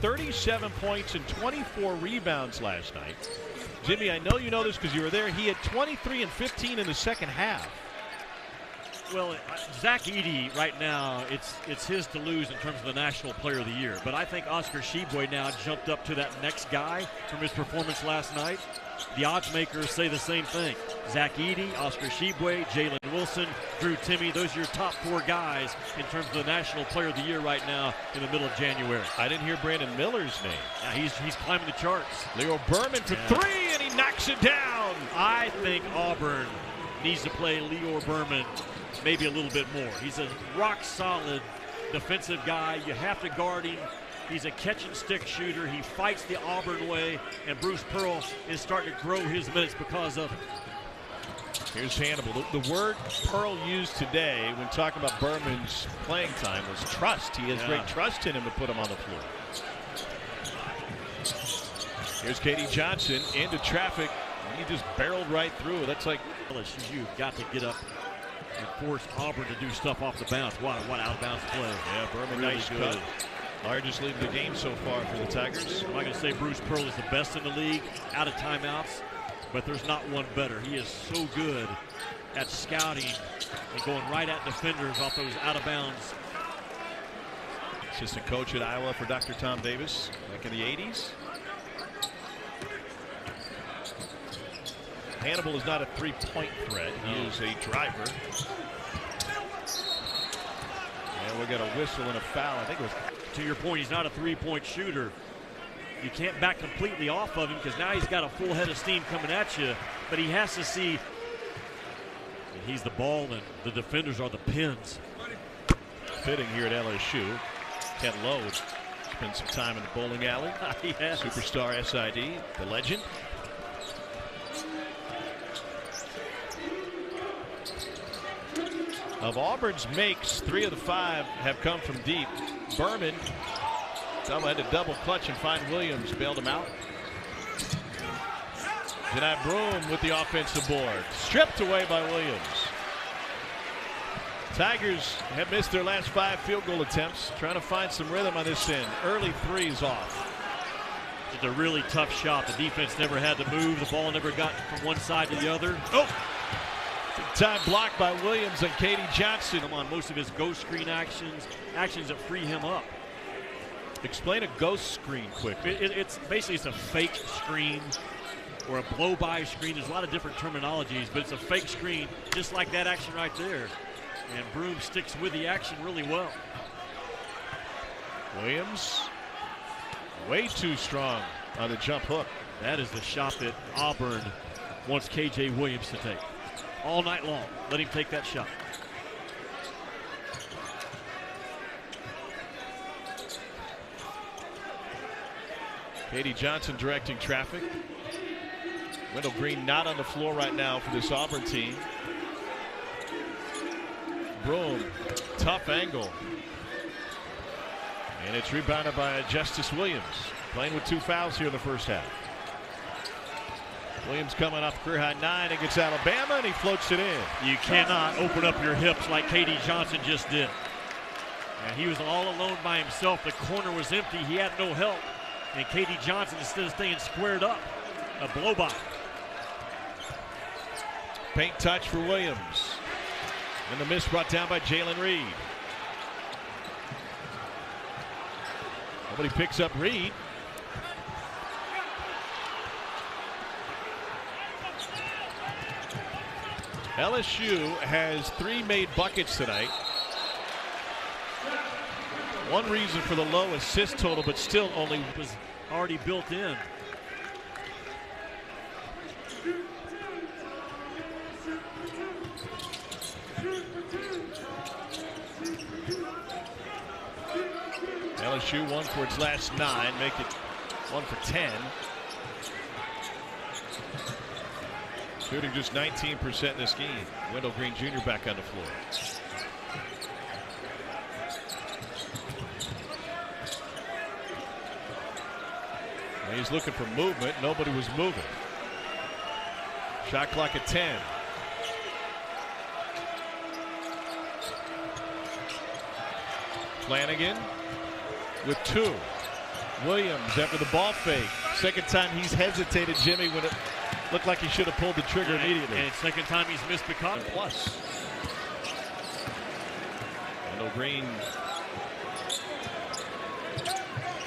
37 points and 24 rebounds last night. Jimmy, I know you know this because you were there. He had 23 and 15 in the second half. Well, Zach Edey right now, it's his to lose in terms of the National Player of the Year. But I think Oscar Tshiebwe now jumped up to that next guy from his performance last night. The odds makers say the same thing. Zach Edey, Oscar Tshiebwe, Jalen Wilson, Drew Timme, those are your top 4 guys in terms of the National Player of the Year right now in the middle of January. I didn't hear Brandon Miller's name. Yeah, he's climbing the charts. Lior Berman for 3, and he knocks it down. I think Auburn needs to play Lior Berman maybe a little bit more. He's a rock-solid defensive guy. You have to guard him. He's a catch-and-stick shooter. He fights the Auburn way, and Bruce Pearl is starting to grow his minutes because of it. Here's Hannibal. The word Pearl used today when talking about Berman's playing time was trust. He has great trust in him to put him on the floor. Here's K.D. Johnson into traffic. He just barreled right through. That's like LSU. You've got to get up and force Auburn to do stuff off the bounce. What out-of-bounds play. Yeah, Berman, really nice good. cut. Largest lead of the game so far for the Tigers. I'm not going to say Bruce Pearl is the best in the league out of timeouts, but there's not one better. He is so good at scouting and going right at defenders off those out-of-bounds. Assistant coach at Iowa for Dr. Tom Davis back in the 80s. Hannibal is not a three-point threat. He is a driver. And we got a whistle and a foul. I think it was. To your point, he's not a three-point shooter. You can't back completely off of him because now he's got a full head of steam coming at you, but he has to see that he's the ball and the defenders are the pins. Fitting here at LSU. Ken Lowe spent some time in the bowling alley. Yes. Superstar SID, the legend. Of Auburn's makes, 3 of the 5 have come from deep. Berman had to double clutch and find Williams, bailed him out. Janai Broom with the offensive board, stripped away by Williams. Tigers have missed their last 5 field goal attempts, trying to find some rhythm on this end. Early threes off. It's a really tough shot. The defense never had to move. The ball never got from one side to the other. Oh! Time blocked by Williams and K.D. Johnson. On most of his ghost screen actions that free him up. Explain a ghost screen quick. It's basically a fake screen or a blow-by screen. There's a lot of different terminologies, but it's a fake screen, just like that action right there. And Broom sticks with the action really well. Williams, way too strong on the jump hook. That is the shot that Auburn wants K.J. Williams to take. All night long, let him take that shot. K.D. Johnson directing traffic. Wendell Green not on the floor right now for this Auburn team. Broom, tough angle. And it's rebounded by Justice Williams, playing with 2 fouls here in the first half. Williams coming off career high 9 against Alabama, and he floats it in. You cannot open up your hips like K.D. Johnson just did. And he was all alone by himself. The corner was empty. He had no help. And K.D. Johnson, instead of staying squared up, a blow-by. Paint touch for Williams. And the miss brought down by Jalen Reed. Nobody picks up Reed. LSU has 3 made buckets tonight. One reason for the low assist total, but still only was already built in. LSU 1 for its last 9, make it 1 for 10. Shooting just 19% in this game. Wendell Green Jr. back on the floor. And he's looking for movement. Nobody was moving. Shot clock at 10. Flanagan with 2. Williams after the ball fake. Second time he's hesitated, Jimmy, when it looked like he should have pulled the trigger immediately. And second time he's missed the cut. Plus. Wendell Green.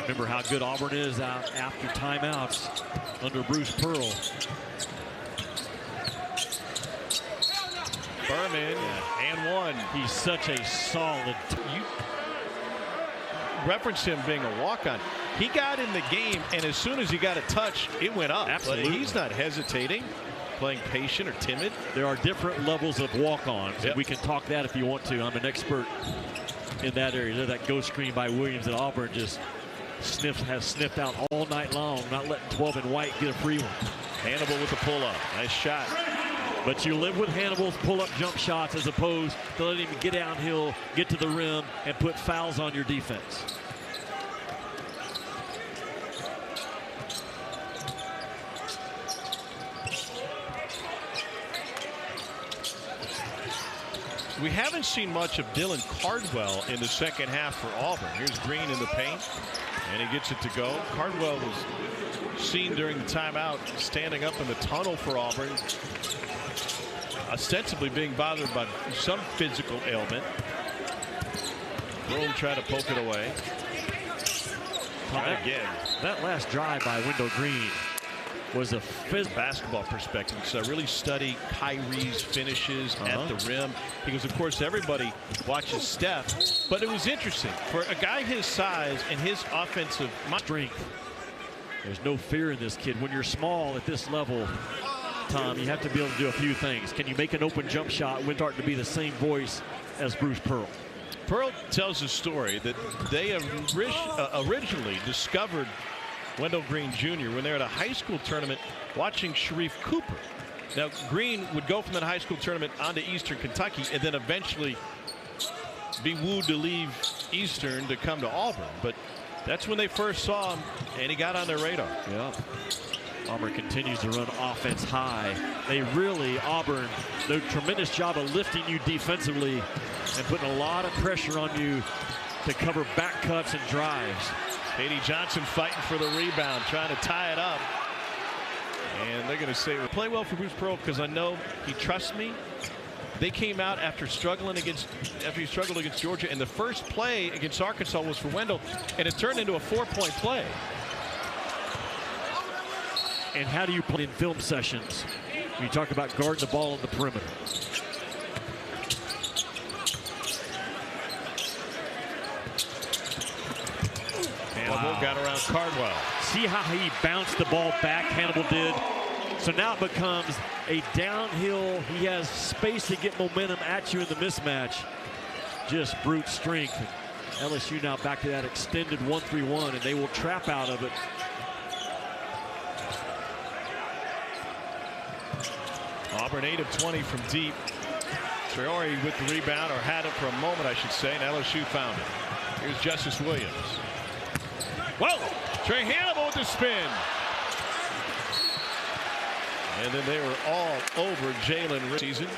Remember how good Auburn is out after timeouts under Bruce Pearl. Berman and one. He's such a solid. You referenced him being a walk-on. He got in the game, and as soon as he got a touch, it went up. Absolutely. But he's not hesitating, playing patient or timid. There are different levels of walk-ons. Yep. We can talk that if you want to. I'm an expert in that area. That ghost screen by Williams at Auburn just has sniffed out all night long, not letting 12 and White get a free one. Hannibal with the pull-up. Nice shot. But you live with Hannibal's pull-up jump shots as opposed to letting him get downhill, get to the rim, and put fouls on your defense. We haven't seen much of Dylan Cardwell in the second half for Auburn. Here's Green in the paint, and he gets it to go. Cardwell was seen during the timeout standing up in the tunnel for Auburn, ostensibly being bothered by some physical ailment. Broome tried to poke it away. Again. That last drive by Wendell Green was a basketball perspective, so I really study Kyrie's finishes at the rim, because of course everybody watches Steph, but it was interesting for a guy his size and his offensive strength. There's no fear in this kid. When you're small at this level, Tom, you have to be able to do a few things. Can you make an open jump shot when starting to be the same voice as Bruce Pearl? Pearl tells a story that they originally discovered Wendell Green Jr. when they're at a high school tournament watching Sharif Cooper. Now, Green would go from that high school tournament onto Eastern Kentucky and then eventually be wooed to leave Eastern to come to Auburn. But that's when they first saw him, and he got on their radar. Yeah. Auburn continues to run offense high. They really, Auburn, do a tremendous job of lifting you defensively and putting a lot of pressure on you to cover back cuts and drives. Katie Johnson fighting for the rebound, trying to tie it up. And they're going to say, play well for Bruce Pearl because I know he trusts me. They came out after he struggled against Georgia, and the first play against Arkansas was for Wendell, and it turned into a 4-point play. And how do you play in film sessions when you talk about guarding the ball on the perimeter? Hannibal got around Cardwell. See how he bounced the ball back, Hannibal did. So now it becomes a downhill. He has space to get momentum at you in the mismatch. Just brute strength. And LSU now back to that extended 1-3-1, and they will trap out of it. Auburn 8 of 20 from deep. Traore with the rebound, or had it for a moment, I should say, and LSU found it. Here's Justice Williams. Whoa! Trey Hannibal with the spin. And then they were all over Jalen season.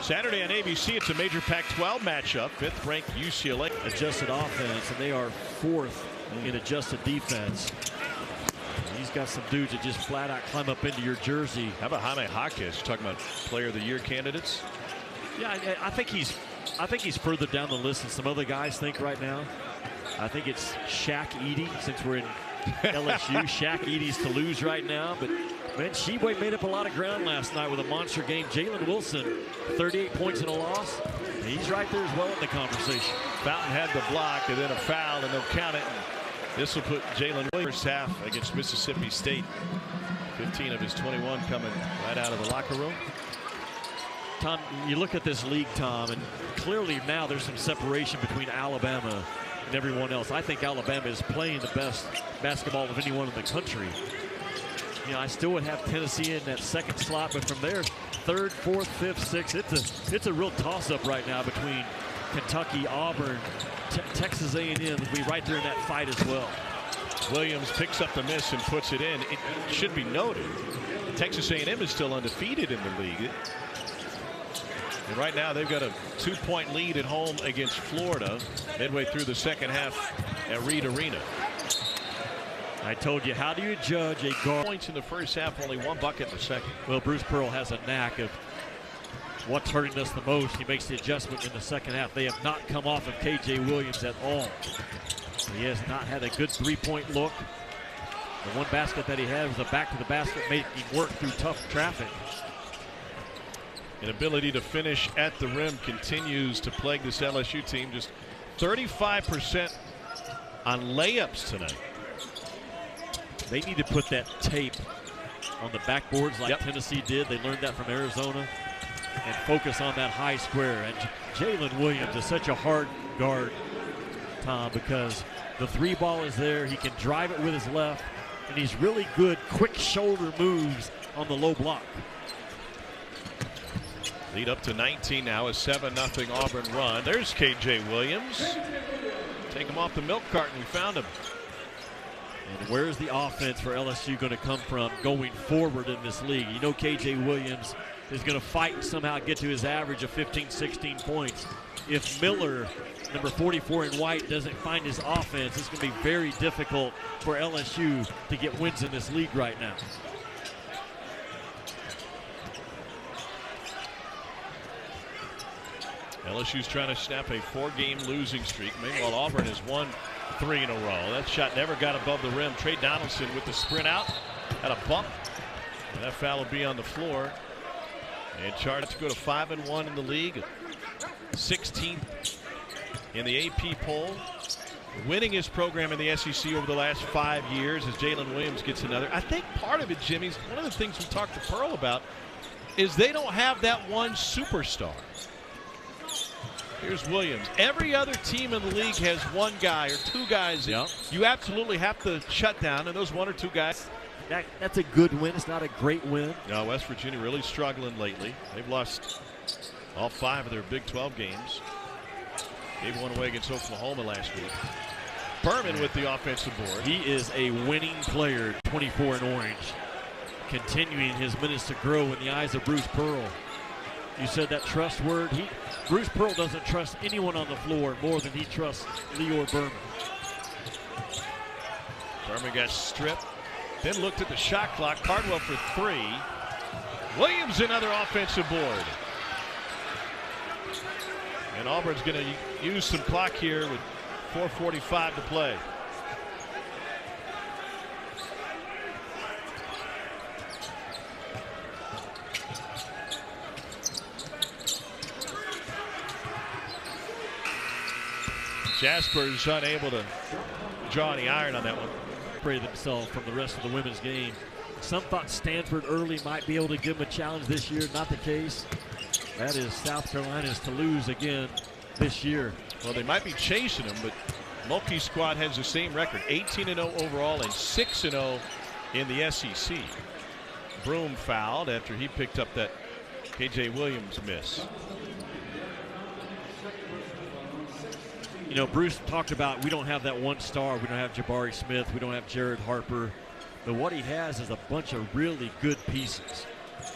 Saturday on ABC, it's a major Pac-12 matchup. 5th ranked UCLA. Adjusted offense, and they are 4th in adjusted defense. He's got some dudes that just flat out climb up into your jersey. How about Jaime Jaquez? Talking about player of the year candidates. Yeah, I think he's further down the list than some other guys think right now. I think it's Shaq Edey, since we're in LSU. Shaq Edey's to lose right now, but man, Sheboy made up a lot of ground last night with a monster game. Jalen Wilson, 38 points in a loss. He's right there as well in the conversation. Fountain had the block and then a foul, and they'll count it. This will put Jalen Williams half against Mississippi State. 15 of his 21 coming right out of the locker room. Tom, you look at this league, Tom, and clearly now there's some separation between Alabama and everyone else. I think Alabama is playing the best basketball of anyone in the country. You know, I still would have Tennessee in that second slot, but from there, 3rd, 4th, 5th, 6th, it's a real toss-up right now between Kentucky, Auburn, Texas A&M will be right there in that fight as well. Williams picks up the miss and puts it in. It should be noted, Texas A&M is still undefeated in the league. And right now they've got a 2-point lead at home against Florida. midway through the second half at Reed Arena. I told you, how do you judge a guard? Points in the first half, only 1 bucket in the second. Well, Bruce Pearl has a knack of what's hurting us the most. He makes the adjustment in the second half. They have not come off of KJ Williams at all. He has not had a good three-point look. The one basket that he had was a back to the basket, making him work through tough traffic. An ability to finish at the rim continues to plague this LSU team. Just 35% on layups tonight. They need to put that tape on the backboards like Tennessee did. They learned that from Arizona. And focus on that high square. And Jalen Williams is such a hard guard, Tom, because the three ball is there. He can drive it with his left. And he's really good, quick shoulder moves on the low block. Lead up to 19 now, a 7-0 Auburn run. There's KJ Williams. Take him off the milk carton. We found him. And where's the offense for LSU going to come from going forward in this league? You know KJ Williams is going to fight and somehow get to his average of 15, 16 points. If Miller, number 44 in white, doesn't find his offense, it's going to be very difficult for LSU to get wins in this league right now. LSU's trying to snap a 4-game losing streak. Meanwhile, Auburn has won 3 in a row. That shot never got above the rim. Trey Donaldson with the sprint out. Had a bump. And that foul will be on the floor. And charged to go to 5-1 in the league. 16th in the AP poll. Winningest program in the SEC over the last 5 years as Jalen Williams gets another. I think part of it, Jimmy's one of the things we talked to Pearl about is they don't have that one superstar. Here's Williams. Every other team in the league has one guy or two guys that you absolutely have to shut down, and those 1 or 2 guys. That's a good win. It's not a great win. No, West Virginia really struggling lately. They've lost all 5 of their Big 12 games. Gave one away against Oklahoma last week. Berman with the offensive board. He is a winning player, 24 in orange, continuing his minutes to grow in the eyes of Bruce Pearl. You said that trust word. Bruce Pearl doesn't trust anyone on the floor more than he trusts Lior Berman. Berman got stripped, then looked at the shot clock. Cardwell for 3. Williams another offensive board. And Auburn's going to use some clock here with 4:45 to play. Jasper's unable to draw any iron on that one. Separated themselves from the rest of the women's game. Some thought Stanford early might be able to give them a challenge this year. Not the case. That is South Carolina's to lose again this year. Well, they might be chasing them, but Mulkey's squad has the same record, 18-0 overall and 6-0 in the SEC. Broom fouled after he picked up that KJ Williams miss. You know, Bruce talked about we don't have that one star. We don't have Jabari Smith. We don't have Jared Harper. But what he has is a bunch of really good pieces.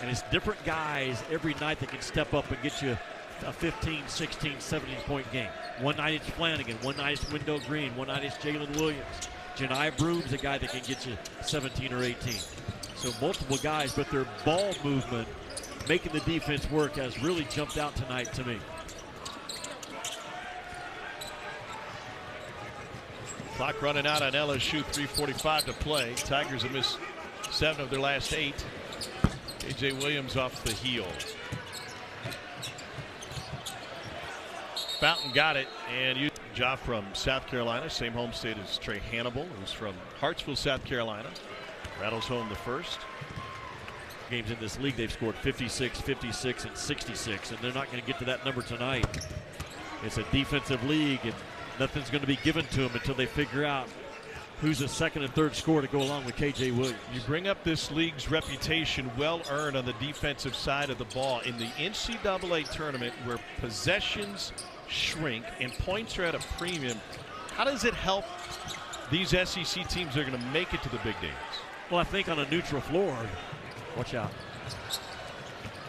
And it's different guys every night that can step up and get you a 15, 16, 17-point game. One night it's Flanagan. One night it's Wendell Green. One night it's Jalen Williams. Janai Broom's a guy that can get you 17 or 18. So multiple guys, but their ball movement, making the defense work, has really jumped out tonight to me. Clock running out on LSU, 3:45 to play. Tigers have missed 7 of their last 8. KJ Williams off the heel. Fountain got it, and Ja from South Carolina, same home state as Trey Hannibal, who's from Hartsville, South Carolina. Rattles home the first. Games in this league, they've scored 56, 56, and 66, and they're not going to get to that number tonight. It's a defensive league, and nothing's going to be given to them until they figure out who's the second and third scorer to go along with KJ Williams. You bring up this league's reputation, well earned on the defensive side of the ball. In the NCAA tournament, where possessions shrink and points are at a premium, how does it help these SEC teams that are going to make it to the big games? Well, I think on a neutral floor, watch out.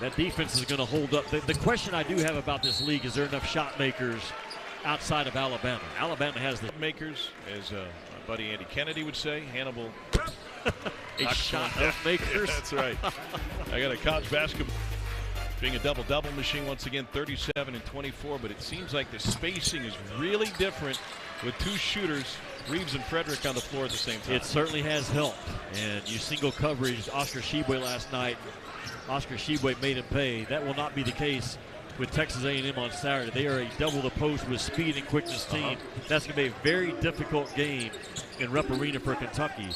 That defense is going to hold up. The question I do have about this league is there enough shot makers outside of Alabama. Alabama has the makers, as my buddy Andy Kennedy would say. Hannibal. a shot of makers. Yeah, that's right. I got a college basketball being a double-double machine once again, 37 and 24, but it seems like the spacing is really different with two shooters, Reeves and Frederick, on the floor at the same time. It certainly has helped. And you single coverage Oscar Tshiebwe last night. Oscar Tshiebwe made him pay. That will not be the case with Texas A&M on Saturday. They are a double the post with speed and quickness team. That's going to be a very difficult game in Rupp Arena for Kentucky.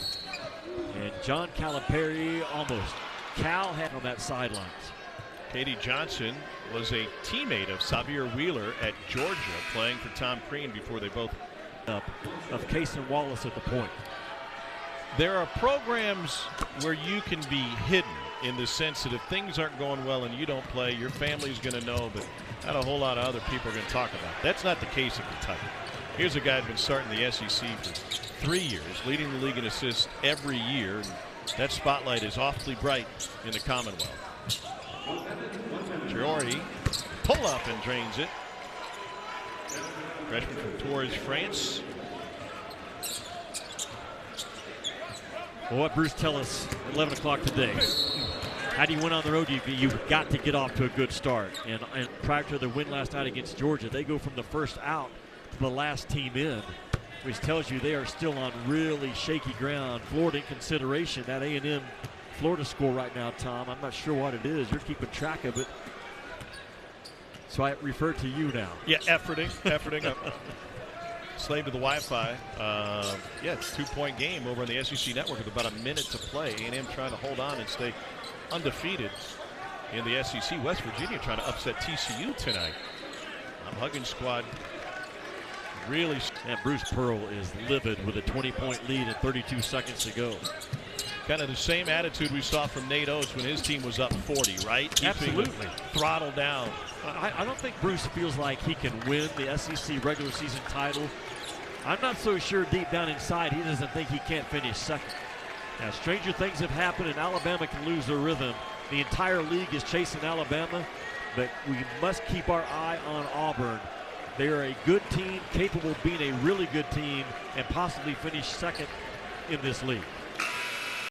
And John Calipari almost. Cal had on that sidelines. Katie Johnson was a teammate of Xavier Wheeler at Georgia, playing for Tom Crean before they both up of Case and Wallace at the point. There are programs where you can be hidden in the sense that if things aren't going well and you don't play, your family's going to know, but not a whole lot of other people are going to talk about it. That's not the case at Kentucky. Here's a guy who's been starting the SEC for 3 years, leading the league in assists every year. And that spotlight is awfully bright in the Commonwealth. Giori, pull up and drains it. Freshman from Tours, France. Well, what Bruce tell us at 11 o'clock today? How do you win on the road? You've got to get off to a good start. And prior to the win last night against Georgia, they go from the first out to the last team in, which tells you they are still on really shaky ground. Florida in consideration. That A&M Florida score right now, Tom, I'm not sure what it is. You're keeping track of it. So I refer to you now. Yeah, efforting. Slave to the Wi-Fi. Yeah, it's a 2-point game over on the SEC Network with about a minute to play. A&M trying to hold on and stay undefeated in the SEC. West Virginia trying to upset TCU tonight. Huggins squad really. And Bruce Pearl is livid with a 20-point lead and 32 seconds to go. Kind of the same attitude we saw from Nate Oates when his team was up 40, right? Absolutely. Throttled down. I don't think Bruce feels like he can win the SEC regular season title. I'm not so sure deep down inside he doesn't think he can't finish second. Now, stranger things have happened and Alabama can lose their rhythm. The entire league is chasing Alabama, but we must keep our eye on Auburn. They are a good team, capable of being a really good team, and possibly finish second in this league.